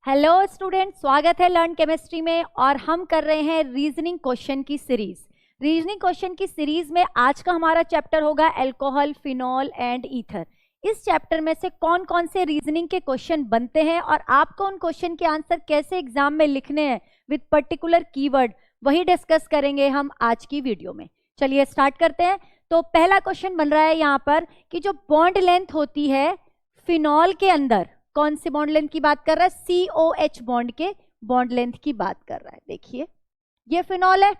Hello student, स्वागत है learn chemistry में। और हम कर रहे हैं रीजनिंग क्वेश्चन की सीरीज। रीजनिंग क्वेश्चन की सीरीज में आज का हमारा चैप्टर होगा अल्कोहल, फिनॉल एंड ईथर। इस चैप्टर में से कौन कौन से रीजनिंग के क्वेश्चन बनते हैं और आपको उन क्वेश्चन के आंसर कैसे एग्जाम में लिखने हैं विद पर्टिकुलर कीवर्ड, वही डिस्कस करेंगे हम आज की वीडियो में। चलिए स्टार्ट करते हैं। तो पहला क्वेश्चन बन रहा है यहाँ पर कि जो बॉन्ड लेंथ होती है फिनॉल के अंदर, कौन से बॉन्ड लेंथ की बात कर रहा है? COH बॉन्ड के बॉन्ड लेंथ की बात कर रहा है। देखिए ये फिनॉल है,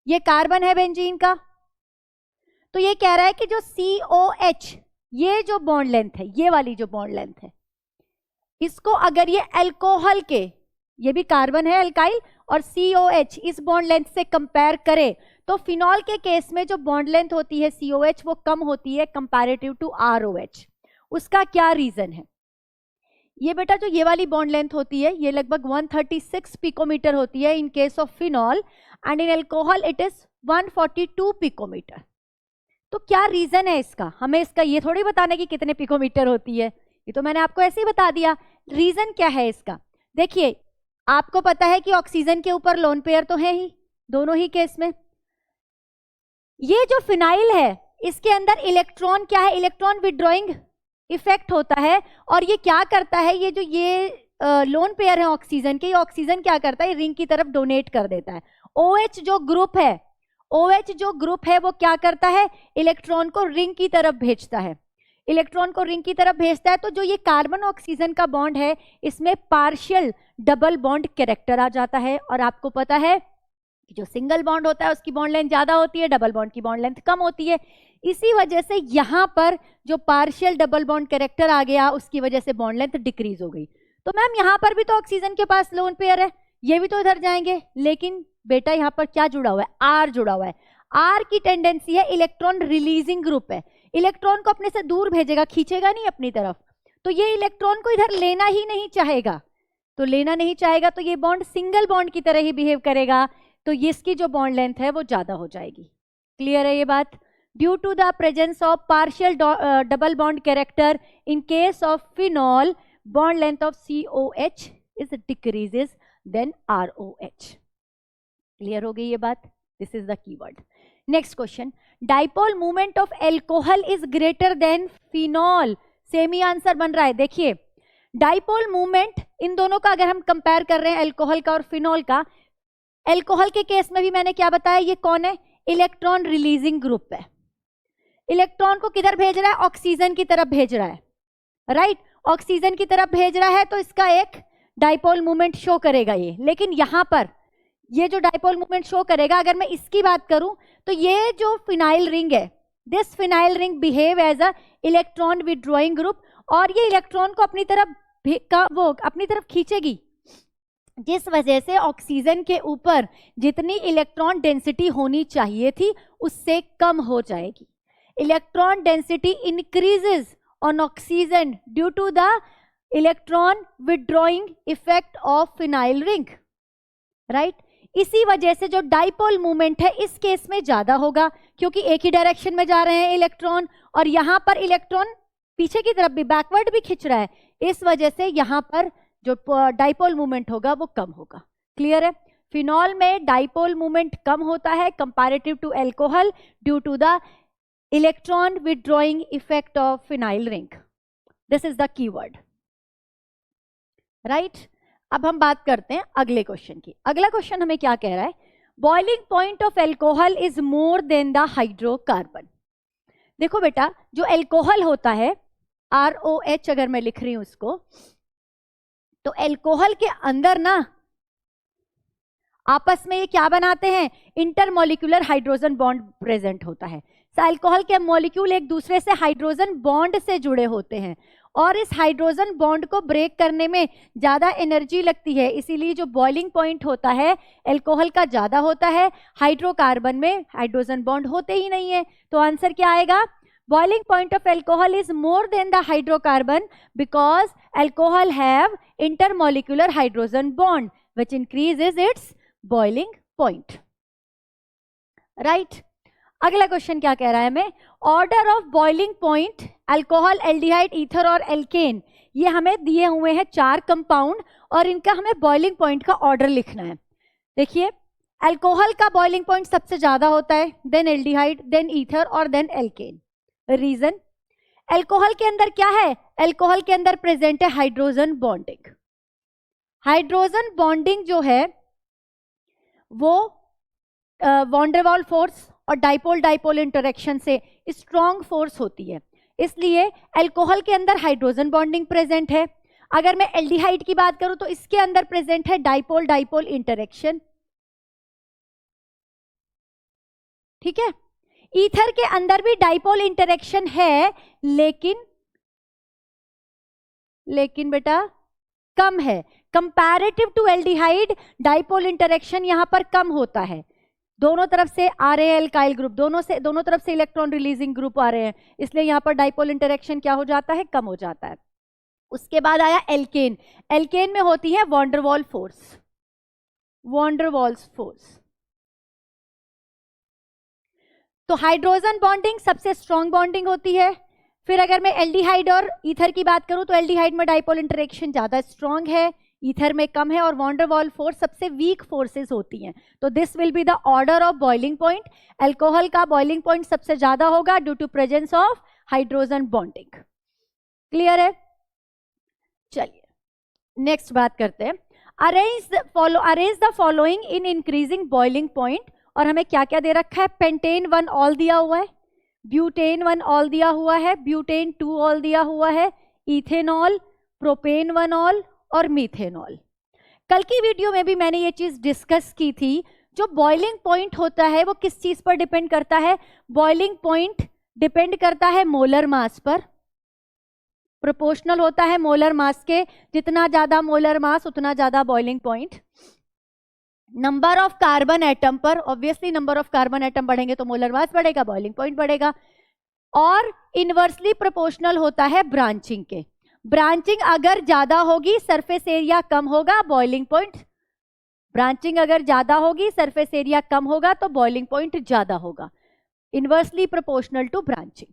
ये कार्बन है बेंजीन का। तो ये कह रहा है कि जो COH, ये जो बॉन्ड लेंथ है, ये वाली जो बॉन्ड लेंथ है, इसको अगर ये अल्कोहल के, ये भी कार्बन है अल्काइल, और COH इस बॉन्ड लेंथ से कंपेयर करे तो फिनॉल के केस में जो बॉन्ड लेंथ होती है COH वो कम होती है कंपैरेटिव टू ROH। उसका क्या रीजन है? ये बेटा जो ये वाली बॉन्ड लेंथ होती है ये लगभग 136 पिकोमीटर होती है in case of phenol, and in alcohol it is 142 picometre. तो क्या रीजन है इसका? हमें इसका ये थोड़ी बताना कि कितने पिकोमीटर होती है, ये तो मैंने आपको ऐसे ही बता दिया। रीजन क्या है इसका? देखिए आपको पता है कि ऑक्सीजन के ऊपर लोन पेयर तो है ही दोनों ही केस में। ये जो फिनाइल है इसके अंदर इलेक्ट्रॉन क्या है? इलेक्ट्रॉन विड्रॉइंग इफेक्ट होता है। और ये क्या करता है, ये जो ये लोन पेयर है ऑक्सीजन के, ये ऑक्सीजन क्या करता है, रिंग की तरफ डोनेट कर देता है। OH जो ग्रुप है, OH जो ग्रुप है वो क्या करता है, इलेक्ट्रॉन को रिंग की तरफ भेजता है। इलेक्ट्रॉन को रिंग की तरफ भेजता है तो जो ये कार्बन ऑक्सीजन का बॉन्ड है इसमें पार्शियल डबल बॉन्ड कैरेक्टर आ जाता है। और आपको पता है कि जो सिंगल बॉन्ड होता है उसकी बॉन्ड लेंथ ज्यादा होती है, डबल बॉन्ड की बॉन्ड लेंथ कम होती है। इसी वजह से यहाँ पर जो पार्शियल डबल बॉन्ड कैरेक्टर आ गया उसकी वजह से बॉन्ड लेंथ डिक्रीज हो गई। तो मैम यहाँ पर भी तो ऑक्सीजन के पास लोन पेयर है, ये भी तो इधर जाएंगे, लेकिन बेटा यहाँ पर क्या जुड़ा हुआ है? आर जुड़ा हुआ है। आर की टेंडेंसी है, इलेक्ट्रॉन रिलीजिंग ग्रुप है, इलेक्ट्रॉन को अपने से दूर भेजेगा, खींचेगा नहीं अपनी तरफ। तो ये इलेक्ट्रॉन को इधर लेना ही नहीं चाहेगा, तो लेना नहीं चाहेगा तो ये बॉन्ड सिंगल बॉन्ड की तरह ही बिहेव करेगा, तो इसकी जो बॉन्ड लेंथ है वो ज्यादा हो जाएगी। क्लियर है ये बात? Due to the presence of partial double bond character in case of phenol, bond length of COH is decreases than ROH। Clear हो गई ये बात? This is the keyword. Next question, dipole movement of alcohol is greater than phenol. Same ही answer बन रहा है। देखिए dipole movement in दोनों का अगर हम कंपेयर कर रहे हैं, अल्कोहल का और फिनॉल का, अल्कोहल के केस में भी मैंने क्या बताया, ये कौन है? इलेक्ट्रॉन रिलीजिंग ग्रुप है। इलेक्ट्रॉन को किधर भेज रहा है? ऑक्सीजन की तरफ भेज रहा है, राइट? ऑक्सीजन की तरफ भेज रहा है तो इसका एक डाइपोल मूवमेंट शो करेगा ये। लेकिन यहां पर ये जो डाइपोल मूवमेंट शो करेगा, अगर मैं इसकी बात करूं तो ये जो फिनाइल रिंग है, this phenyl ring behave as a electron withdrawing group, और ये इलेक्ट्रॉन को अपनी तरफ खींचेगी, जिस वजह से ऑक्सीजन के ऊपर जितनी इलेक्ट्रॉन डेंसिटी होनी चाहिए थी उससे कम हो जाएगी। Electron density increases on oxygen due to the electron withdrawing effect of phenyl ring, right? इसी वजह से जो डाइपोल मूवमेंट है इस केस में ज्यादा होगा, क्योंकि एक ही डायरेक्शन में जा रहे हैं इलेक्ट्रॉन, और यहां पर इलेक्ट्रॉन पीछे की तरफ भी, बैकवर्ड भी खिंच रहा है। इस वजह से यहां पर जो डाइपोल मूवमेंट होगा वो कम होगा। क्लियर है? फिनॉल में डाइपोल मूवमेंट कम होता है comparative to alcohol due to the electron withdrawing effect of phenyl ring. This is the keyword, right? अब हम बात करते हैं अगले क्वेश्चन की। अगला क्वेश्चन हमें क्या कह रहा है? Boiling point of alcohol is more than the hydrocarbon. देखो बेटा जो अल्कोहल होता है, ROH अगर मैं लिख रही हूं इसको, तो अल्कोहल के अंदर ना आपस में ये क्या बनाते हैं? इंटरमोलिकुलर हाइड्रोजन बॉन्ड प्रेजेंट होता है। अल्कोहल के मॉलिक्यूल एक दूसरे से हाइड्रोजन बॉन्ड से जुड़े होते हैं, और इस हाइड्रोजन बॉन्ड को ब्रेक करने में ज्यादा एनर्जी लगती है, इसीलिए जो बॉइलिंग पॉइंट होता है अल्कोहल का ज्यादा होता है। हाइड्रोकार्बन में हाइड्रोजन बॉन्ड होते ही नहीं है, तो आंसर क्या आएगा? Boiling point of alcohol is more than the hydrocarbon because alcohol have intermolecular hydrogen bond which increases its boiling point. Right? अगला क्वेश्चन क्या कह रहा है हमें? Order of boiling point alcohol, aldehyde, ether और एल्केन ये हमें दिए हुए हैं 4 कंपाउंड और इनका हमें बॉइलिंग पॉइंट का ऑर्डर लिखना है। देखिए अल्कोहल का बॉइलिंग पॉइंट सबसे ज्यादा होता है, देन एल्डिहाइड, देन ईथर और देन एल्केन। रीजन, अल्कोहल के अंदर क्या है, अल्कोहल के अंदर प्रेजेंट है हाइड्रोजन बॉन्डिंग। हाइड्रोजन बॉन्डिंग जो है वो वॉन डेर वाल फोर्स और डाइपोल डाइपोल इंटरेक्शन से स्ट्रॉन्ग फोर्स होती है, इसलिए अल्कोहल के अंदर हाइड्रोजन बॉन्डिंग प्रेजेंट है। अगर मैं एल्डिहाइड की बात करूं तो इसके अंदर प्रेजेंट है डाइपोल डाइपोल इंटरेक्शन, ठीक है। ईथर के अंदर भी डाइपोल इंटरेक्शन है, लेकिन बेटा कम है, comparative to aldehyde dipole interaction यहां पर कम होता है। दोनों तरफ से आ रहे हैं एल्काइल ग्रुप, दोनों तरफ से इलेक्ट्रॉन रिलीजिंग ग्रुप आ रहे हैं, इसलिए यहां पर डाइपोल इंटरेक्शन क्या हो जाता है, कम हो जाता है। उसके बाद आया एल्केन। एल्केन में होती है van der Waal force, van der Waals force. तो हाइड्रोजन बॉन्डिंग सबसे स्ट्रॉन्ग बॉन्डिंग होती है। फिर अगर मैं एल्डिहाइड और ईथर की बात करूं तो एल्डिहाइड में डाइपोल इंटरेक्शन ज्यादा स्ट्रॉन्ग है, ईथर में कम है, और वॉन डेर वाल फोर्स सबसे वीक फोर्सेस होती हैं। तो this will be the order of boiling point. Alcohol का बॉइलिंग पॉइंट सबसे ज्यादा होगा due to presence of hydrogen bonding. Clear है? चलिए नेक्स्ट बात करते हैं। Arrange the following in increasing boiling point. और हमें क्या क्या दे रखा है, पेंटेन 1 ऑल दिया हुआ है, ब्यूटेन 1 ऑल दिया हुआ है, ब्यूटेन 2 ऑल दिया हुआ है, इथेनॉल, प्रोपेन 1 ऑल और मीथेनॉल। कल की वीडियो में भी मैंने ये चीज डिस्कस की थी, जो बॉइलिंग पॉइंट होता है वो किस चीज पर डिपेंड करता है, बॉइलिंग पॉइंट डिपेंड करता है मोलर मास पर, प्रोपोर्शनल होता है मोलर मास के, जितना ज्यादा मोलर मास उतना ज्यादा boiling point. Number of carbon atom पर, obviously number of carbon atom बढ़ेंगे तो मोलर मास बढ़ेगा, बॉइलिंग पॉइंट बढ़ेगा। और इनवर्सली प्रोपोर्शनल होता है ब्रांचिंग के, ब्रांचिंग अगर ज्यादा होगी सरफेस एरिया कम होगा, बॉइलिंग पॉइंट, ब्रांचिंग अगर ज्यादा होगी सरफेस एरिया कम होगा तो बॉइलिंग पॉइंट ज्यादा होगा, inversely proportional to branching,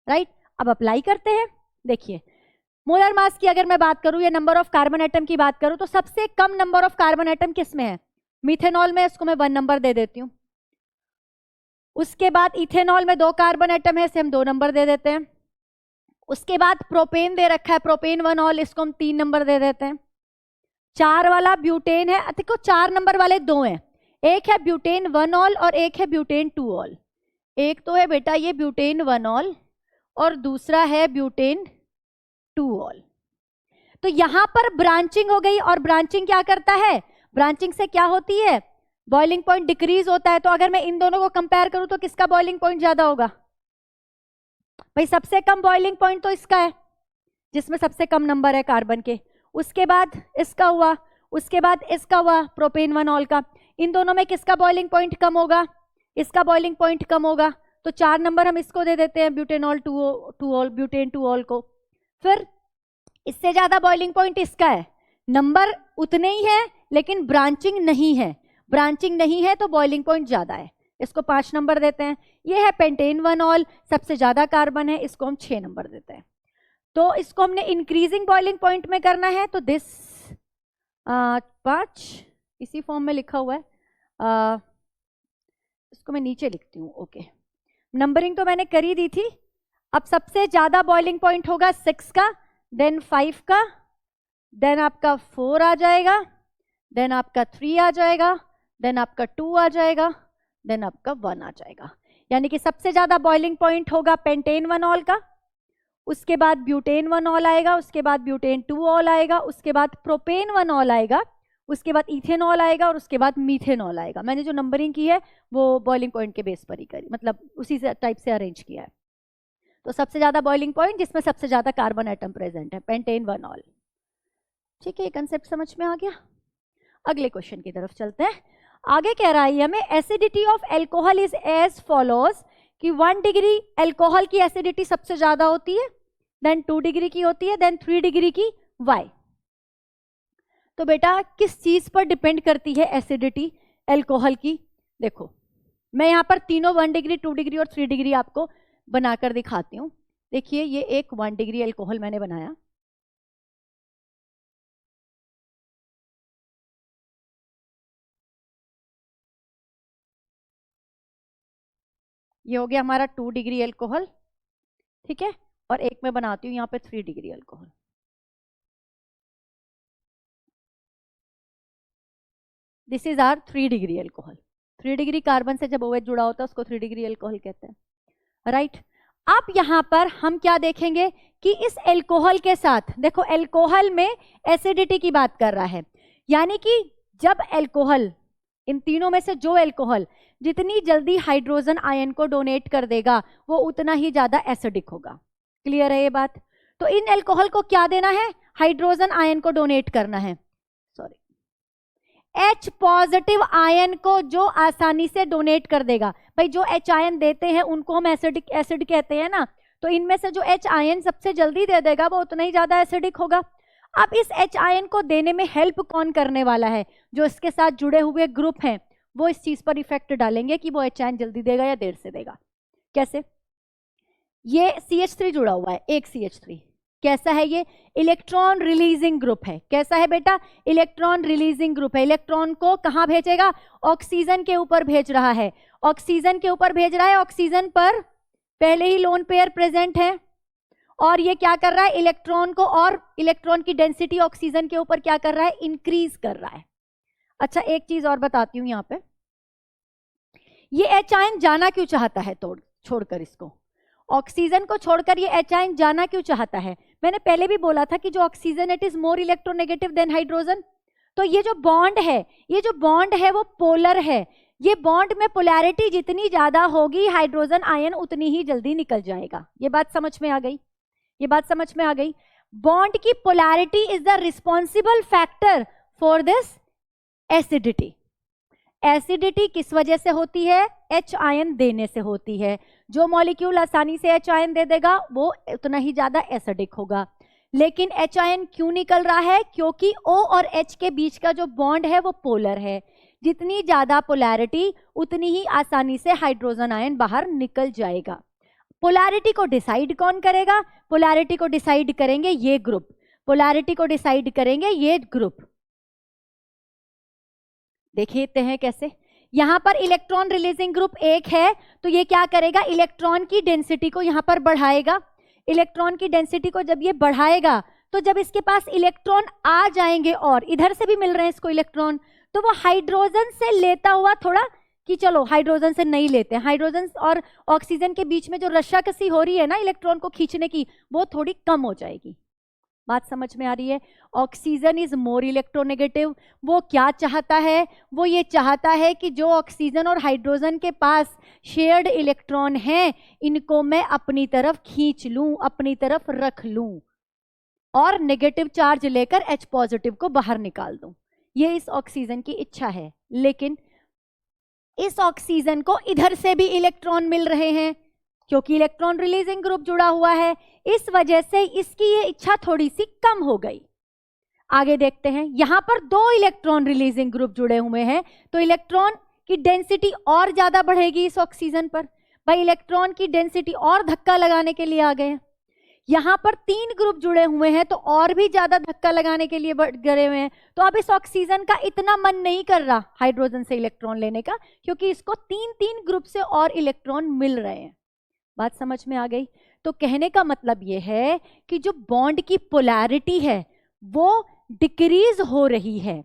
right. अब अप्लाई करते हैं। देखिए मोलर मास की अगर मैं बात करूं या नंबर ऑफ कार्बन एटम की बात करूं तो सबसे कम नंबर ऑफ कार्बन एटम किस में है, मीथेनॉल में, इसको मैं 1 नंबर दे देती हूं। उसके बाद इथेनॉल में 2 कार्बन एटम है, इसे हम 2 नंबर दे देते हैं। उसके बाद प्रोपेन दे रखा है, प्रोपेन 1 ऑल, इसको हम 3 नंबर दे देते हैं। 4 वाला ब्यूटेन है, देखो 4 नंबर वाले 2 हैं, एक है ब्यूटेन 1 ऑल और एक है ब्यूटेन 2 ऑल। एक तो है बेटा ये ब्यूटेन 1 ऑल और दूसरा है ब्यूटेन 2 ऑल। तो यहां पर ब्रांचिंग हो गई, और ब्रांचिंग क्या करता है, ब्रांचिंग से क्या होती है, बॉइलिंग पॉइंट डिक्रीज होता है। तो अगर मैं इन दोनों को कंपेयर करूं तो किसका बॉइलिंग पॉइंट ज्यादा होगा, भाई सबसे कम बॉइलिंग पॉइंट तो इसका है, जिसमें सबसे कम नंबर है कार्बन के। उसके बाद इसका हुआ, उसके बाद इसका हुआ प्रोपेन 1 ऑल का। इन दोनों में किसका बॉइलिंग पॉइंट कम होगा, इसका बॉइलिंग पॉइंट कम होगा, तो 4 नंबर हम इसको दे देते हैं, ब्यूटेनॉल 2 ऑल, ब्यूटेन 2 ऑल को। फिर इससे ज्यादा बॉइलिंग पॉइंट इसका है, नंबर उतने ही है लेकिन ब्रांचिंग नहीं है, ब्रांचिंग नहीं है तो बॉइलिंग पॉइंट ज्यादा है, इसको 5 नंबर देते हैं। ये है पेंटेन 1 ऑल, सबसे ज्यादा कार्बन है, इसको हम 6 नंबर देते हैं। तो इसको हमने इंक्रीजिंग बॉइलिंग पॉइंट में करना है, तो दिस 5 इसी फॉर्म में लिखा हुआ है, इसको मैं नीचे लिखती हूँ, ओके। नंबरिंग तो मैंने कर ही दी थी। अब सबसे ज्यादा बॉइलिंग पॉइंट होगा 6 का, देन 5 का, देन आपका 4 आ जाएगा, देन आपका 3 आ जाएगा, देन आपका 2 आ जाएगा, देन आपका 1 आ जाएगा। यानी कि सबसे ज्यादा बॉइलिंग पॉइंट होगा पेंटेन 1 ऑल का, उसके बाद ब्यूटेन 1 ऑल आएगा, उसके बाद ब्यूटेन 2 ऑल आएगा, उसके बाद प्रोपेन 1 ऑल आएगा, उसके बाद इथेनॉल आएगा और उसके बाद मीथेनॉल आएगा। मैंने जो नंबरिंग की है वो बॉइलिंग पॉइंट के बेस पर ही करी, मतलब उसी से टाइप से अरेंज किया है। तो सबसे ज्यादा बॉइलिंग पॉइंट जिसमें सबसे ज्यादा कार्बन एटम प्रेजेंट है, पेंटेन 1 ऑल। ठीक है, ये कंसेप्ट समझ में आ गया। अगले क्वेश्चन की तरफ चलते हैं। आगे कह रहा है हमें acidity of alcohol is as follows, कि 1 डिग्री एल्कोहल की एसिडिटी सबसे ज्यादा होती है, देन 2 डिग्री की होती है, देन 3 डिग्री की। वाई? तो बेटा किस चीज पर डिपेंड करती है एसिडिटी एल्कोहल की? देखो मैं यहाँ पर तीनों 1 डिग्री, 2 डिग्री और 3 डिग्री आपको बनाकर दिखाती हूँ। देखिए ये एक 1 डिग्री एल्कोहल मैंने बनाया, ये हो गया हमारा 2 डिग्री एल्कोहल, ठीक है, और एक मैं बनाती हूँ यहाँ पे 3 degree alcohol. This is are 3 degree alcohol. 3 degree carbon से जब OH जुड़ा होता है उसको 3 डिग्री एल्कोहल कहते हैं, राइट। अब यहां पर हम क्या देखेंगे कि इस एल्कोहल के साथ, देखो एल्कोहल में एसिडिटी की बात कर रहा है, यानी कि जब एल्कोहल, इन तीनों में से जो एल्कोहल जितनी जल्दी हाइड्रोजन आयन को डोनेट कर देगा वो उतना ही ज्यादा एसिडिक होगा। क्लियर है ये बात? तो इन एल्कोहल को क्या देना है? हाइड्रोजन आयन को डोनेट करना है, सॉरी, H पॉजिटिव आयन को जो आसानी से डोनेट कर देगा। भाई जो H आयन देते हैं उनको हम एसिड कहते हैं ना, तो इनमें से जो H आयन सबसे जल्दी दे देगा वो उतना ही ज्यादा एसिडिक होगा। अब इस H आयन को देने में हेल्प कौन करने वाला है? जो इसके साथ जुड़े हुए ग्रुप हैं वो इस चीज पर इफेक्ट डालेंगे कि वो H आयन जल्दी देगा या देर से देगा। कैसे? ये CH3 जुड़ा हुआ है, एक CH3 कैसा है? ये इलेक्ट्रॉन रिलीजिंग ग्रुप है। कैसा है बेटा? इलेक्ट्रॉन रिलीजिंग ग्रुप है। इलेक्ट्रॉन को कहां भेजेगा? ऑक्सीजन के ऊपर भेज रहा है। ऑक्सीजन के ऊपर भेज रहा है, ऑक्सीजन पर पहले ही लोन पेयर प्रेजेंट है, और ये क्या कर रहा है? इलेक्ट्रॉन को, और इलेक्ट्रॉन की डेंसिटी ऑक्सीजन के ऊपर क्या कर रहा है? इंक्रीज कर रहा है। अच्छा एक चीज और बताती हूं, यहाँ पे ये H आयन जाना क्यों चाहता है छोड़कर इसको? ऑक्सीजन को छोड़कर ये H आयन जाना क्यों चाहता है? मैंने पहले भी बोला था कि जो oxygen it is more electronegative than hydrogen. तो ये जो बॉन्ड है वो पोलर है। ये बॉन्ड में पोलैरिटी जितनी ज्यादा होगी हाइड्रोजन आयन उतनी ही जल्दी निकल जाएगा। ये बात समझ में आ गई? ये बात समझ में आ गई? बॉन्ड की polarity is the responsible factor for this acidity. Acidity किस वजह से होती है? H आयन देने से होती है। जो मॉलिक्यूल आसानी से H आयन दे देगा वो उतना ही ज्यादा एसिडिक होगा। लेकिन H आयन क्यों निकल रहा है? क्योंकि O और H के बीच का जो बॉन्ड है वो पोलर है। जितनी ज्यादा पोलैरिटी उतनी ही आसानी से हाइड्रोजन आयन बाहर निकल जाएगा। पोलैरिटी को डिसाइड कौन करेगा? पोलैरिटी को डिसाइड करेंगे ये ग्रुप। पोलैरिटी को डिसाइड करेंगे ये ग्रुप। देखते हैं कैसे। यहां पर इलेक्ट्रॉन रिलीजिंग ग्रुप एक है, तो ये क्या करेगा? इलेक्ट्रॉन की डेंसिटी को यहां पर बढ़ाएगा। इलेक्ट्रॉन की डेंसिटी को जब ये बढ़ाएगा तो जब इसके पास इलेक्ट्रॉन आ जाएंगे, और इधर से भी मिल रहे हैं इसको इलेक्ट्रॉन, तो वो हाइड्रोजन से लेता हुआ थोड़ा, कि चलो हाइड्रोजन से नहीं लेते, हाइड्रोजन और ऑक्सीजन के बीच में जो रस्साकसी हो रही है ना इलेक्ट्रॉन को खींचने की, वो थोड़ी कम हो जाएगी। बात समझ में आ रही है? Oxygen is more electronegative. वो क्या चाहता है? वो ये चाहता है कि जो ऑक्सीजन और हाइड्रोजन के पास शेयर्ड इलेक्ट्रॉन हैं इनको मैं अपनी तरफ खींच लूं, अपनी तरफ रख लूं, और नेगेटिव चार्ज लेकर H पॉजिटिव को बाहर निकाल दूं। ये इस ऑक्सीजन की इच्छा है। लेकिन इस ऑक्सीजन को इधर से भी इलेक्ट्रॉन मिल रहे हैं क्योंकि इलेक्ट्रॉन रिलीजिंग ग्रुप जुड़ा हुआ है। इस वजह से इसकी ये इच्छा थोड़ी सी कम हो गई। आगे देखते हैं, यहां पर 2 इलेक्ट्रॉन रिलीजिंग ग्रुप जुड़े हुए हैं, तो इलेक्ट्रॉन की डेंसिटी और ज्यादा बढ़ेगी इस ऑक्सीजन पर। भाई इलेक्ट्रॉन की डेंसिटी और धक्का लगाने के लिए आ गए हैं। यहां पर 3 ग्रुप जुड़े हुए हैं तो और भी ज्यादा धक्का लगाने के लिए गए हुए हैं। तो अब इस ऑक्सीजन का इतना मन नहीं कर रहा हाइड्रोजन से इलेक्ट्रॉन लेने का, क्योंकि इसको 3 ग्रुप से और इलेक्ट्रॉन मिल रहे हैं। बात समझ में आ गई? तो कहने का मतलब यह है कि जो बॉन्ड की पोलैरिटी है वो डिक्रीज हो रही है।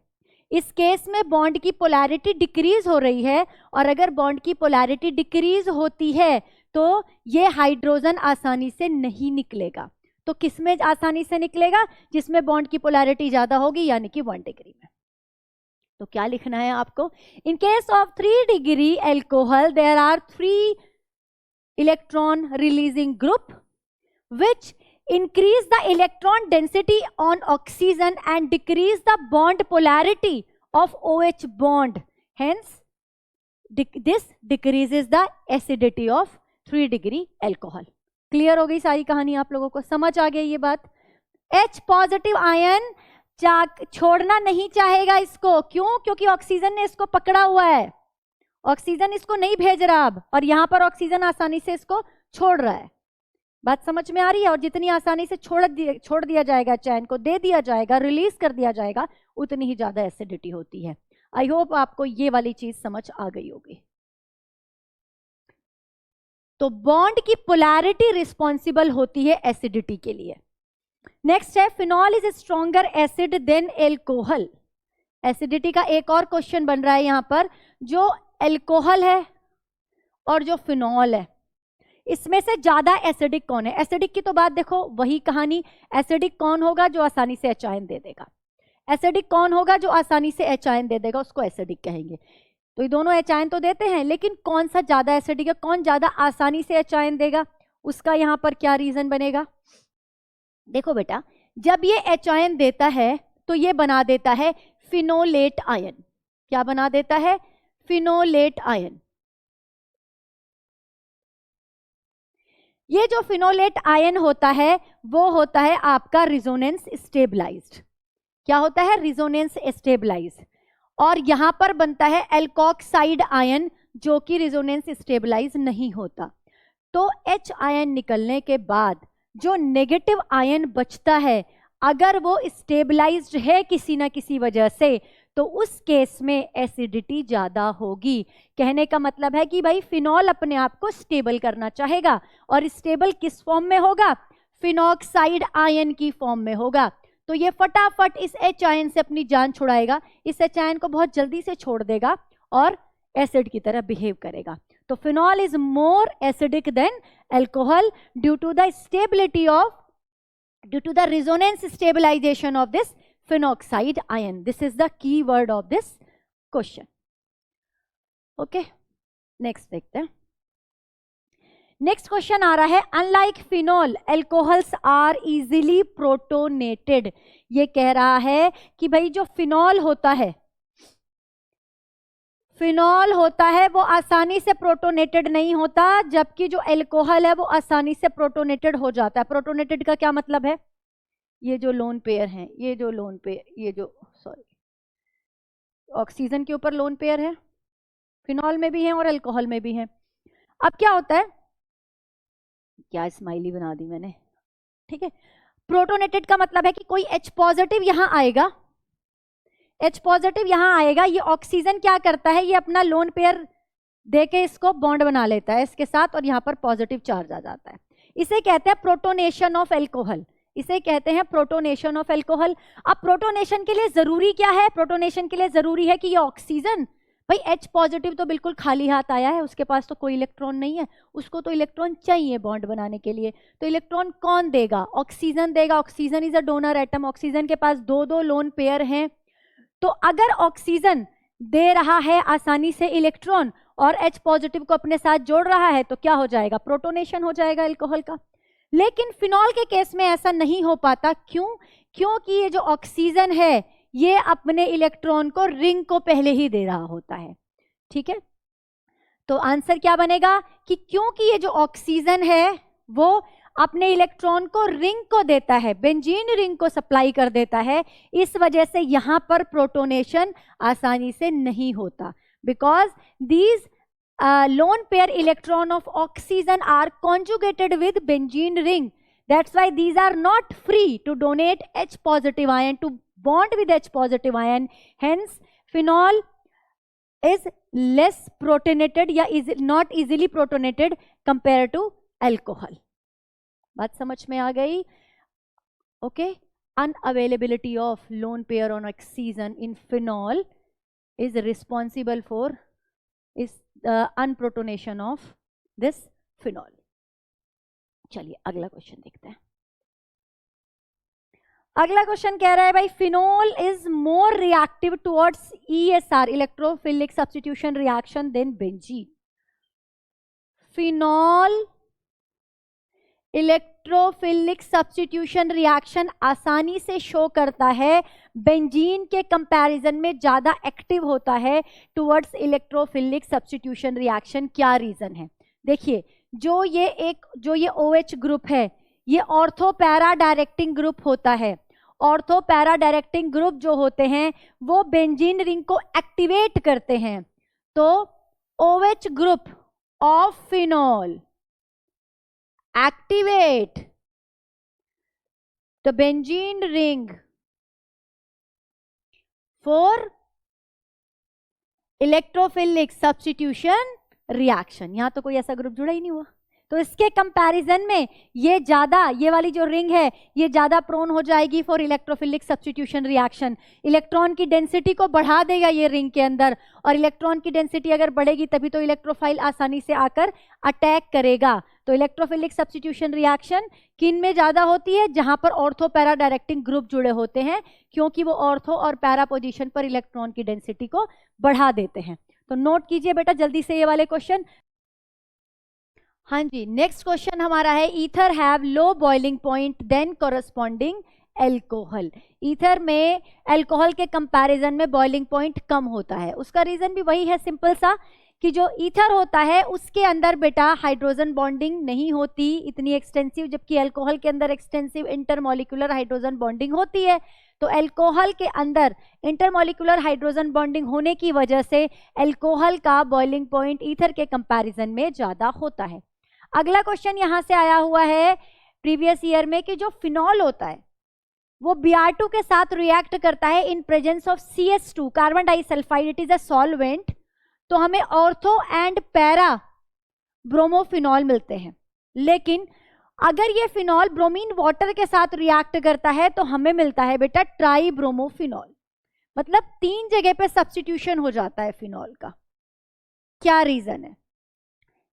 इस केस में बॉन्ड की पोलैरिटी डिक्रीज हो रही है, और अगर बॉन्ड की पोलैरिटी डिक्रीज होती है तो ये हाइड्रोजन आसानी से नहीं निकलेगा। तो किसमें आसानी से निकलेगा? जिसमें बॉन्ड की पोलैरिटी ज्यादा होगी, यानी कि 1 डिग्री में। तो क्या लिखना है आपको? In case of 3 degree alcohol there are 3 electron releasing group which increase the electron density on oxygen and decrease the bond polarity of OH bond. Hence, this decreases the acidity of 3 degree alcohol. Clear हो गई सारी कहानी? आप लोगों को समझ आ गई ये बात? H पॉजिटिव आयन छोड़ना नहीं चाहेगा इसको। क्यों? क्योंकि ऑक्सीजन ने इसको पकड़ा हुआ है। ऑक्सीजन इसको नहीं भेज रहा अब, और यहां पर ऑक्सीजन आसानी से इसको छोड़ रहा है। बात समझ में आ रही है? और जितनी आसानी से छोड़ दिया जाएगा, चैन को दे दिया जाएगा, रिलीज कर दिया जाएगा, उतनी ही ज्यादा एसिडिटी होती है। आई होप आपको ये वाली चीज समझ आ गई होगी। तो बॉन्ड की पोलैरिटी रिस्पॉन्सिबल होती है एसिडिटी के लिए। नेक्स्ट है phenol is stronger acid than alcohol. Acidity का एक और क्वेश्चन बन रहा है यहां पर, जो एल्कोहल है और जो फिनॉल है, इसमें से ज्यादा एसिडिक कौन है? एसिडिक की तो बात देखो, वही कहानी, एसिडिक कौन होगा? जो आसानी से एच आयन दे देगा। एसिडिक कौन होगा? जो आसानी से एच आयन दे देगा, उसको एसिडिक कहेंगे। तो ये दोनों एच आयन तो देते हैं, लेकिन कौन सा ज्यादा एसिडिक है, कौन ज्यादा आसानी से एच आयन देगा, उसका यहां पर क्या रीजन बनेगा? देखो बेटा, जब ये एच आयन देता है तो ये बना देता है फिनोलेट आयन। क्या बना देता है? फिनोलेट आयन। ये जो फिनोलेट आयन होता है वो होता है आपका रिजोनेंस स्टेबलाइज्ड। क्या होता है? Resonance stabilised. और यहां पर बनता है एल्कोक्साइड आयन, जो कि रिजोनेंस स्टेबलाइज नहीं होता। तो एच आयन निकलने के बाद जो नेगेटिव आयन बचता है, अगर वो स्टेबलाइज्ड है किसी ना किसी वजह से, तो उस केस में एसिडिटी ज्यादा होगी। कहने का मतलब है कि भाई फिनॉल अपने आप को स्टेबल करना चाहेगा, और स्टेबल किस फॉर्म में होगा? फिनॉक्साइड आयन की फॉर्म में होगा। तो ये फटाफट इस एच आयन से अपनी जान छुड़ाएगा, इस एच आयन को बहुत जल्दी से छोड़ देगा और एसिड की तरह बिहेव करेगा। तो phenol is more acidic than alcohol due to the stability of, due to the resonance stabilization of this phenoxide ion. This is the key word of this question. Okay, next देखते हैं। Next question आ रहा है, unlike phenol alcohols are easily protonated. ये कह रहा है कि भाई जो फिनॉल होता है, फिनॉल होता है वो आसानी से प्रोटोनेटेड नहीं होता, जबकि जो एल्कोहल है वो आसानी से प्रोटोनेटेड हो जाता है। प्रोटोनेटेड का क्या मतलब है? ये जो लोन पेयर हैं, ये जो लोन पेयर, ये जो सॉरी ऑक्सीजन के ऊपर लोन पेयर है, फिनॉल में भी है और एल्कोहल में भी है। अब क्या होता है, क्या स्माइली बना दी मैंने, ठीक है। प्रोटोनेटेड का मतलब है कि कोई H पॉजिटिव यहां आएगा, H पॉजिटिव यहां आएगा, ये ऑक्सीजन क्या करता है, ये अपना लोन पेयर देके इसको बॉन्ड बना लेता है इसके साथ, और यहां पर पॉजिटिव चार्ज आ जाता है। इसे कहते हैं प्रोटोनेशन ऑफ एल्कोहल, इसे कहते हैं प्रोटोनेशन ऑफ एल्कोहल। अब प्रोटोनेशन के लिए जरूरी क्या है? प्रोटोनेशन के लिए जरूरी है कि ये ऑक्सीजन, भाई H पॉजिटिव तो बिल्कुल खाली हाथ आया है, उसके पास तो कोई इलेक्ट्रॉन नहीं है, उसको तो इलेक्ट्रॉन चाहिए बॉन्ड बनाने के लिए। तो इलेक्ट्रॉन कौन देगा? ऑक्सीजन देगा। Oxygen is a donor atom, oxygen के पास दो दो लोन पेयर हैं। तो अगर ऑक्सीजन दे रहा है आसानी से इलेक्ट्रॉन और H पॉजिटिव को अपने साथ जोड़ रहा है, तो क्या हो जाएगा? प्रोटोनेशन हो जाएगा एल्कोहल का। लेकिन फिनॉल के केस में ऐसा नहीं हो पाता। क्यों? क्योंकि ये जो ऑक्सीजन है ये अपने इलेक्ट्रॉन को रिंग को पहले ही दे रहा होता है, ठीक है। तो आंसर क्या बनेगा कि क्योंकि ये जो ऑक्सीजन है वो अपने इलेक्ट्रॉन को रिंग को देता है, बेंजीन रिंग को सप्लाई कर देता है, इस वजह से यहां पर प्रोटोनेशन आसानी से नहीं होता। Because these lone pair electron of oxygen are conjugated with benzene ring. That's why these are not free to donate H positive ion, to bond with H positive ion. Hence, phenol is less protonated या is not easily protonated compared to alcohol. बात समझ में आ गई? Okay. Unavailability of lone pair on oxygen in phenol is responsible for is unprotonation of this phenol. चलिए अगला question देखते हैं। अगला क्वेश्चन कह रहा है भाई phenol is more reactive towards ESR, electrophilic substitution reaction, than benzene. Phenol electrophilic substitution reaction आसानी से शो करता है, बेंजीन के कंपैरिजन में ज्यादा एक्टिव होता है टुवर्ड्स इलेक्ट्रोफिलिक सब्स्टिट्यूशन रिएक्शन। क्या रीजन है? देखिए, जो ये OH ग्रुप है ये ऑर्थो पैरा डायरेक्टिंग ग्रुप होता है। ऑर्थो पैरा डायरेक्टिंग ग्रुप जो होते हैं वो बेंजीन रिंग को एक्टिवेट करते हैं। तो OH group of phenol activate the benzene ring for electrophilic substitution reaction। यहां तो कोई ऐसा ग्रुप जुड़ा ही नहीं हुआ, तो इसके कंपैरिजन में ये ज्यादा, ये वाली जो रिंग है ये ज्यादा प्रोन हो जाएगी for electrophilic substitution reaction. Electron की डेंसिटी को बढ़ा देगा ये रिंग के अंदर, और इलेक्ट्रॉन की डेंसिटी अगर बढ़ेगी तभी तो इलेक्ट्रोफाइल आसानी से आकर अटैक करेगा। तो इलेक्ट्रोफिलिक सब्स्टिट्यूशन रिएक्शन किन में ज्यादा होती है? जहां पर ऑर्थो पैरा डायरेक्टिंग ग्रुप जुड़े होते हैं, क्योंकि वो ऑर्थो और पैरा पोजीशन पर इलेक्ट्रॉन की डेंसिटी को बढ़ा देते हैं। तो नोट कीजिए बेटा जल्दी से ये वाले क्वेश्चन। हाँ जी, नेक्स्ट क्वेश्चन हमारा है ether have low boiling point than corresponding alcohol. Ether में एल्कोहल के कंपैरिजन में बॉइलिंग पॉइंट कम होता है। उसका रीजन भी वही है, सिंपल सा, कि जो ईथर होता है उसके अंदर बेटा हाइड्रोजन बॉन्डिंग नहीं होती इतनी एक्सटेंसिव, जबकि एल्कोहल के अंदर एक्सटेंसिव इंटरमॉलिक्यूलर हाइड्रोजन बॉन्डिंग होती है। तो एल्कोहल के अंदर इंटरमॉलिक्यूलर हाइड्रोजन बॉन्डिंग होने की वजह से एल्कोहल का बॉइलिंग पॉइंट ईथर के कंपैरिजन में ज्यादा होता है। अगला क्वेश्चन यहां से आया हुआ है प्रीवियस ईयर में कि जो फिनॉल होता है वो Br2 के साथ रिएक्ट करता है in presence of CH2 carbon disulphide, it is a solvent. तो हमें ऑर्थो एंड पैरा ब्रोमोफिनॉल मिलते हैं, लेकिन अगर ये फिनॉल ब्रोमीन वाटर के साथ रिएक्ट करता है तो हमें मिलता है बेटा ट्राई ब्रोमोफिनॉल। मतलब 3 जगह पे सब्स्टिट्यूशन हो जाता है फिनॉल का। क्या रीजन है?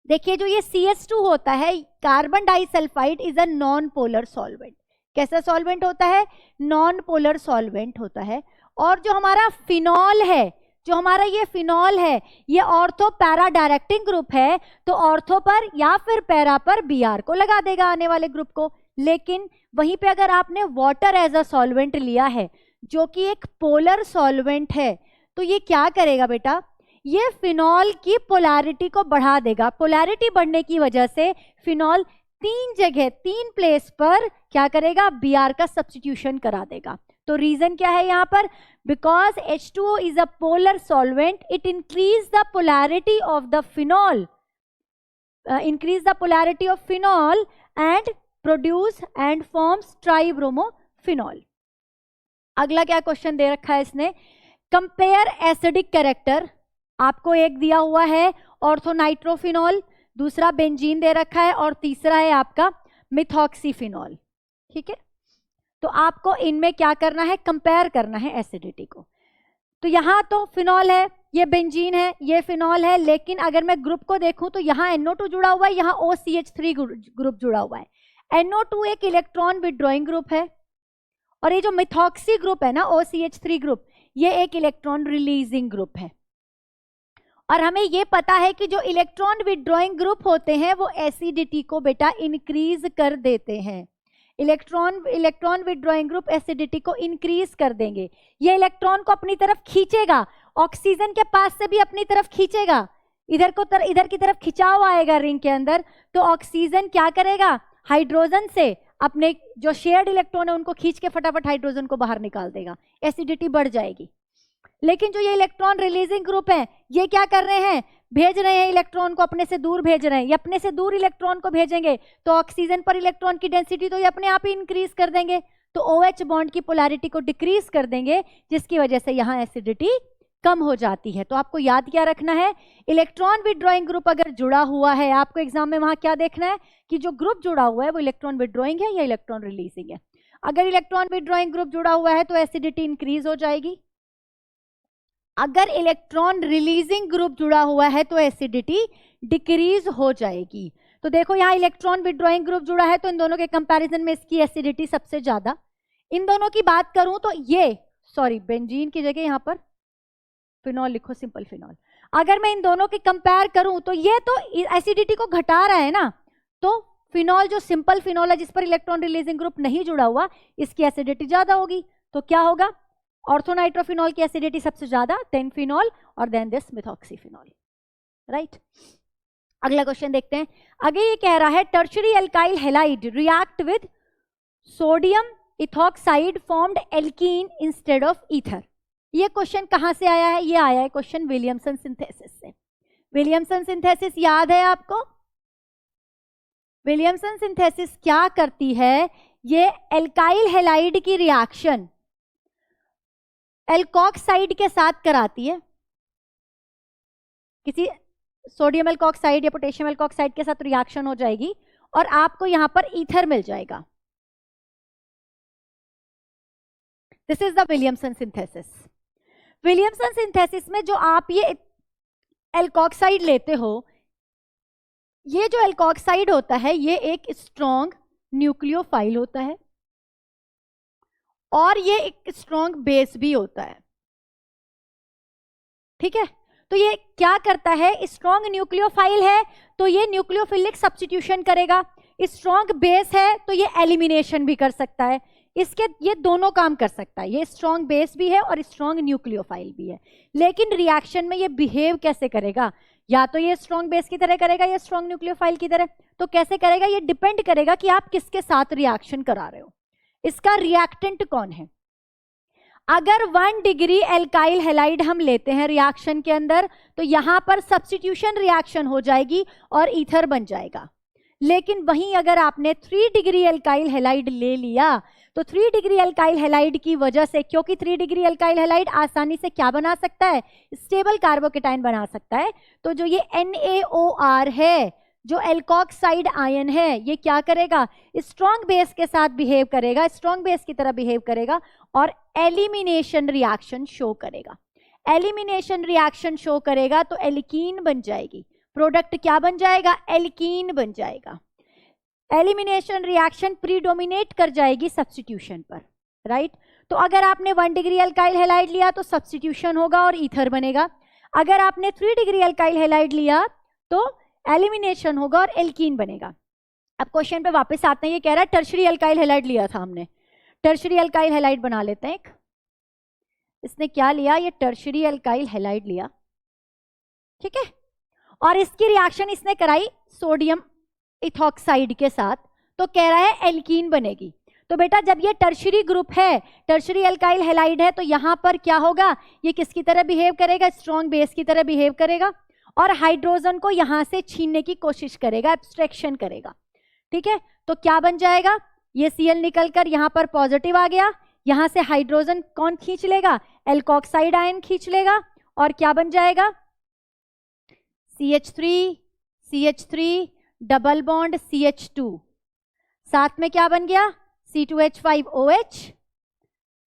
देखिए जो ये CH2 होता है, carbon disulphide is a non polar solvent. कैसा सॉल्वेंट होता है? नॉन पोलर सॉल्वेंट होता है। और जो हमारा फिनॉल है, जो हमारा ये फिनॉल है, ये ऑर्थो पैरा डायरेक्टिंग ग्रुप है, तो ऑर्थो पर या फिर पैरा पर Br को लगा देगा आने वाले ग्रुप को। लेकिन वहीं पे अगर आपने वाटर एज अ सॉल्वेंट लिया है जो कि एक पोलर सॉल्वेंट है, तो ये क्या करेगा बेटा? ये फिनॉल की पोलैरिटी को बढ़ा देगा। पोलैरिटी बढ़ने की वजह से फिनॉल 3 जगह 3 प्लेस पर क्या करेगा? Br का सब्स्टिट्यूशन करा देगा। तो रीजन क्या है यहाँ पर? Because H2O is a polar solvent, it increase the polarity of the phenol, increase the polarity of phenol and produce and forms tribromophenol. अगला क्या क्वेश्चन दे रखा है इसने? Compare acidic character. आपको एक दिया हुआ है ऑर्थोनाइट्रोफिनॉल, दूसरा बेंजीन दे रखा है, और तीसरा है आपका मिथॉक्सीफिनॉल। ठीक है, तो आपको इनमें क्या करना है? कंपेयर करना है एसिडिटी को। तो यहाँ तो फिनॉल है, ये बेंजीन है, ये फिनॉल है, लेकिन अगर मैं ग्रुप को देखूं तो यहाँ NO2 जुड़ा हुआ है, यहाँ OCH3 ग्रुप जुड़ा हुआ है। NO2 एक इलेक्ट्रॉन विड्रॉइंग ग्रुप है, और ये जो मिथॉक्सी ग्रुप है ना, OCH3 ग्रुप, ये एक इलेक्ट्रॉन रिलीजिंग ग्रुप है। और हमें ये पता है कि जो इलेक्ट्रॉन विड्रॉइंग ग्रुप होते हैं वो एसिडिटी को बेटा इंक्रीज कर देते हैं। इलेक्ट्रॉन विड्रॉइंग ग्रुप एसिडिटी को इंक्रीज कर देंगे। ये इलेक्ट्रॉन को अपनी तरफ खींचेगा, ऑक्सीजन के पास से भी अपनी तरफ खींचेगा, इधर की तरफ खिंचाव आएगा रिंग के अंदर। तो ऑक्सीजन क्या करेगा? हाइड्रोजन से अपने जो शेयर्ड इलेक्ट्रॉन है उनको खींच के फटाफट हाइड्रोजन को बाहर निकाल देगा, एसिडिटी बढ़ जाएगी। लेकिन जो ये इलेक्ट्रॉन रिलीजिंग ग्रुप है, ये क्या कर रहे हैं? भेज रहे हैं इलेक्ट्रॉन को, अपने से दूर भेज रहे हैं। ये अपने से दूर इलेक्ट्रॉन को भेजेंगे तो ऑक्सीजन पर इलेक्ट्रॉन की डेंसिटी तो ये अपने आप ही इंक्रीज कर देंगे, तो OH बॉन्ड की पोलैरिटी को डिक्रीज कर देंगे, जिसकी वजह से यहाँ एसिडिटी कम हो जाती है। तो आपको याद क्या रखना है? इलेक्ट्रॉन विड्रॉइंग ग्रुप अगर जुड़ा हुआ है, आपको एग्जाम में वहां क्या देखना है कि जो ग्रुप जुड़ा हुआ है वो इलेक्ट्रॉन विड्रॉइंग है या इलेक्ट्रॉन रिलीजिंग है। अगर इलेक्ट्रॉन विड्रॉइंग ग्रुप जुड़ा हुआ है तो एसिडिटी इंक्रीज हो जाएगी, अगर इलेक्ट्रॉन रिलीजिंग ग्रुप जुड़ा हुआ है तो एसिडिटी डिक्रीज हो जाएगी। तो देखो यहाँ इलेक्ट्रॉन विड्रॉइंग ग्रुप जुड़ा है तो इन दोनों के कंपैरिजन में इसकी एसिडिटी सबसे ज्यादा। इन दोनों की बात करूं तो ये, सॉरी बेंजीन की जगह यहाँ पर फिनॉल लिखो, सिंपल फिनॉल। अगर मैं इन दोनों की कंपेयर करूं तो ये तो एसिडिटी को घटा रहा है ना, तो फिनॉल जो सिंपल फिनॉल है जिस पर इलेक्ट्रॉन रिलीजिंग ग्रुप नहीं जुड़ा हुआ, इसकी एसिडिटी ज्यादा होगी। तो क्या होगा? ऑर्थोनाइट्रोफिनॉल की एसिडिटी सबसे ज्यादा, देन फिनॉल और देन दिस मिथॉक्सीफिनॉल, राइट। अगला क्वेश्चन देखते हैं। आगे ये कह रहा है tertiary alkyl halide react with sodium ethoxide formed alkene instead of ether. ये क्वेश्चन कहां से आया है? ये आया है क्वेश्चन विलियमसन सिंथेसिस से। विलियमसन सिंथेसिस याद है आपको? विलियमसन सिंथेसिस क्या करती है? ये एल्काइल हैलाइड की रिएक्शन एल्कोक्साइड के साथ कराती है। किसी सोडियम एल्कोक्साइड या पोटेशियम एल्कोक्साइड के साथ रिएक्शन हो जाएगी और आपको यहां पर ईथर मिल जाएगा। This is the Williamson synthesis. Williamson synthesis में जो आप ये एल्कोक्साइड लेते हो, ये जो एल्कोक्साइड होता है ये एक स्ट्रॉन्ग न्यूक्लियोफाइल होता है और ये एक स्ट्रॉन्ग बेस भी होता है। ठीक है, तो ये क्या करता है, स्ट्रॉन्ग न्यूक्लियोफाइल है तो ये न्यूक्लियोफिलिक सब्स्टिट्यूशन करेगा, स्ट्रॉन्ग बेस है तो ये एलिमिनेशन भी कर सकता है। इसके ये दोनों काम कर सकता है, ये स्ट्रॉन्ग बेस भी है और स्ट्रॉन्ग न्यूक्लियोफाइल भी है। लेकिन रिएक्शन में ये बिहेव कैसे करेगा, या तो ये स्ट्रॉन्ग बेस की तरह करेगा या स्ट्रॉन्ग न्यूक्लियोफाइल की तरह। तो कैसे करेगा, ये डिपेंड करेगा कि आप किसके साथ रिएक्शन करा रहे हो, इसका रिएक्टेंट कौन है। अगर 1 डिग्री एल्काइल हैलाइड हम लेते हैं रिएक्शन के अंदर तो यहां पर सब्स्टिट्यूशन रिएक्शन हो जाएगी और ईथर बन जाएगा। लेकिन वहीं अगर आपने 3 डिग्री एल्काइल हैलाइड ले लिया तो 3 डिग्री एल्काइल हैलाइड की वजह से, क्योंकि 3 डिग्री एल्काइल हैलाइड आसानी से क्या बना सकता है, स्टेबल कार्बोकेटाइन बना सकता है। तो जो ये NaOR है, जो एल्कोक्साइड आयन है, ये क्या करेगा, स्ट्रॉन्ग बेस के साथ बिहेव करेगा, स्ट्रॉन्ग बेस की तरह बिहेव करेगा और एलिमिनेशन रिएक्शन शो करेगा। एलिमिनेशन रिएक्शन शो करेगा तो एल्कीन बन जाएगी, प्रोडक्ट क्या बन जाएगा, एल्कीन बन जाएगा। एलिमिनेशन रिएक्शन प्रीडोमिनेट कर जाएगी सब्स्टिट्यूशन पर, राइट। तो अगर आपने 1 डिग्री एल्काइल हैलाइड लिया तो सब्स्टिट्यूशन होगा और ईथर बनेगा। अगर आपने 3 डिग्री एल्काइल हैलाइड लिया तो एलिमिनेशन होगा और एल्कीन बनेगा। अब क्वेश्चन पे वापस आते हैं, ये कह रहा है टर्शरी एल्काइल हैलाइड लिया था हमने, टर्शरी एल्काइल हैलाइड बना लेते हैं एक। इसने क्या लिया, ये टर्शरी एल्काइल हैलाइड लिया, ठीक है, और इसकी रिएक्शन इसने कराई सोडियम इथॉक्साइड के साथ, तो कह रहा है एल्कीन बनेगी। तो बेटा जब ये टर्शरी ग्रुप है, टर्शरी एल्काइल हैलाइड है, तो यहां पर क्या होगा, ये किसकी तरह बिहेव करेगा, स्ट्रॉन्ग बेस की तरह बिहेव करेगा और हाइड्रोजन को यहां से छीनने की कोशिश करेगा, एब्स्ट्रैक्शन करेगा। ठीक है, तो क्या बन जाएगा, ये Cl निकलकर यहां पर पॉजिटिव आ गया, यहां से हाइड्रोजन कौन खींच लेगा, एल्कोक्साइड आयन खींच लेगा और क्या बन जाएगा, CH3 डबल बॉन्ड CH2, साथ में क्या बन गया, C2H5OH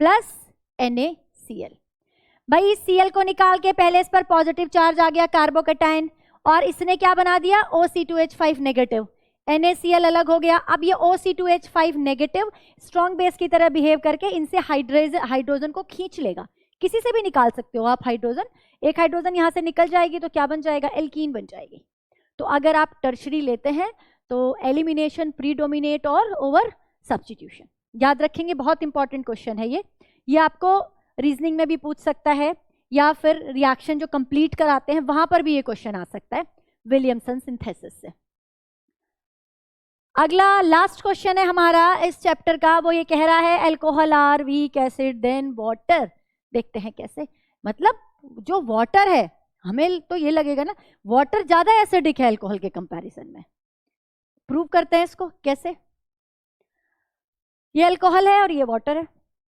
प्लस NaCl। भाई इस Cl को निकाल के पहले इस पर पॉजिटिव चार्ज आ गया कार्बोकेटाइन और इसने क्या बना दिया, OC2H5 नेगेटिव, NaCl अलग हो गया। अब ये OC2H5 नेगेटिव स्ट्रॉन्ग बेस की तरह बिहेव करके इनसे हाइड्रोजन को खींच लेगा। किसी से भी निकाल सकते हो आप हाइड्रोजन, एक हाइड्रोजन यहां से निकल जाएगी तो क्या बन जाएगा, एल्कीन बन जाएगी। तो अगर आप टर्शरी लेते हैं तो एलिमिनेशन प्रीडोमिनेट और ओवर सब्स्टिट्यूशन, याद रखेंगे, बहुत इंपॉर्टेंट क्वेश्चन है ये आपको रीजनिंग में भी पूछ सकता है या फिर रिएक्शन जो कंप्लीट कराते हैं वहां पर भी ये क्वेश्चन आ सकता है विलियमसन सिंथेसिस से। अगला लास्ट क्वेश्चन है हमारा इस चैप्टर का, वो ये कह रहा है alcohol are weak acid than water. देखते हैं कैसे, मतलब जो वाटर है, हमें तो ये लगेगा ना वाटर ज्यादा एसिडिक है अल्कोहल के कंपैरिजन में, प्रूव करते हैं इसको कैसे। ये अल्कोहल है और ये वाटर है,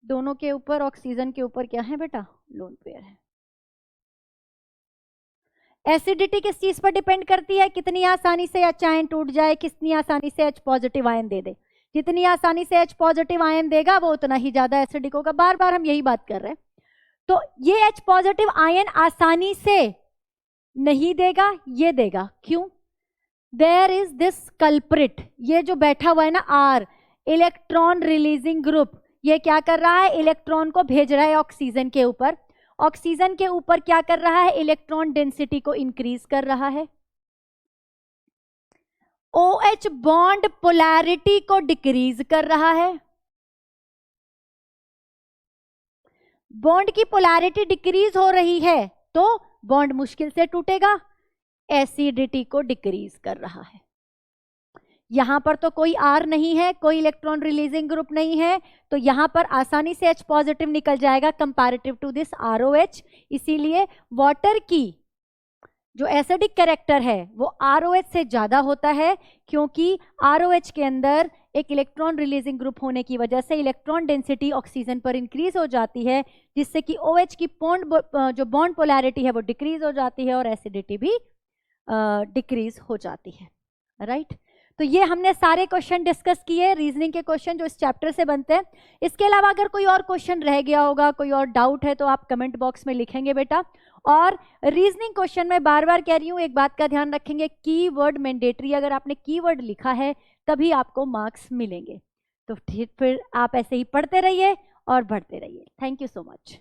दोनों के ऊपर ऑक्सीजन के ऊपर क्या है बेटा, लोन पेयर है। एसिडिटी किस चीज पर डिपेंड करती है, कितनी आसानी से H आयन टूट जाए, कितनी आसानी से H पॉजिटिव आयन दे दे। जितनी आसानी से H पॉजिटिव आयन देगा वो उतना ही ज्यादा एसिडिक होगा, बार बार हम यही बात कर रहे हैं। तो ये H पॉजिटिव आयन आसानी से नहीं देगा, ये देगा, क्यों, देयर इज दिस कल्प्रिट, ये जो बैठा हुआ है ना R, इलेक्ट्रॉन रिलीजिंग ग्रुप, ये क्या कर रहा है, इलेक्ट्रॉन को भेज रहा है ऑक्सीजन के ऊपर। ऑक्सीजन के ऊपर क्या कर रहा है, इलेक्ट्रॉन डेंसिटी को इंक्रीज कर रहा है। OH बॉन्ड पोलैरिटी को डिक्रीज कर रहा है। बॉन्ड की पोलैरिटी डिक्रीज हो रही है तो बॉन्ड मुश्किल से टूटेगा, एसिडिटी को डिक्रीज कर रहा है। यहां पर तो कोई R नहीं है, कोई इलेक्ट्रॉन रिलीजिंग ग्रुप नहीं है, तो यहां पर आसानी से H पॉजिटिव निकल जाएगा कंपैरेटिव टू दिस ROH। इसीलिए वाटर की जो एसिडिक कैरेक्टर है वो ROH से ज्यादा होता है, क्योंकि ROH के अंदर एक इलेक्ट्रॉन रिलीजिंग ग्रुप होने की वजह से इलेक्ट्रॉन डेंसिटी ऑक्सीजन पर इंक्रीज हो जाती है, जिससे कि OH की जो बॉन्ड पोलैरिटी है वो डिक्रीज हो जाती है और एसिडिटी भी डिक्रीज हो जाती है, राइट। तो ये हमने सारे क्वेश्चन डिस्कस किए, रीजनिंग के क्वेश्चन जो इस चैप्टर से बनते हैं। इसके अलावा अगर कोई और क्वेश्चन रह गया होगा, कोई और डाउट है, तो आप कमेंट बॉक्स में लिखेंगे बेटा। और रीजनिंग क्वेश्चन में बार बार कह रही हूँ, एक बात का ध्यान रखेंगे, कीवर्ड मैंडेटरी, अगर आपने कीवर्ड लिखा है तभी आपको मार्क्स मिलेंगे। तो फिर आप ऐसे ही पढ़ते रहिए और बढ़ते रहिए। Thank you so much.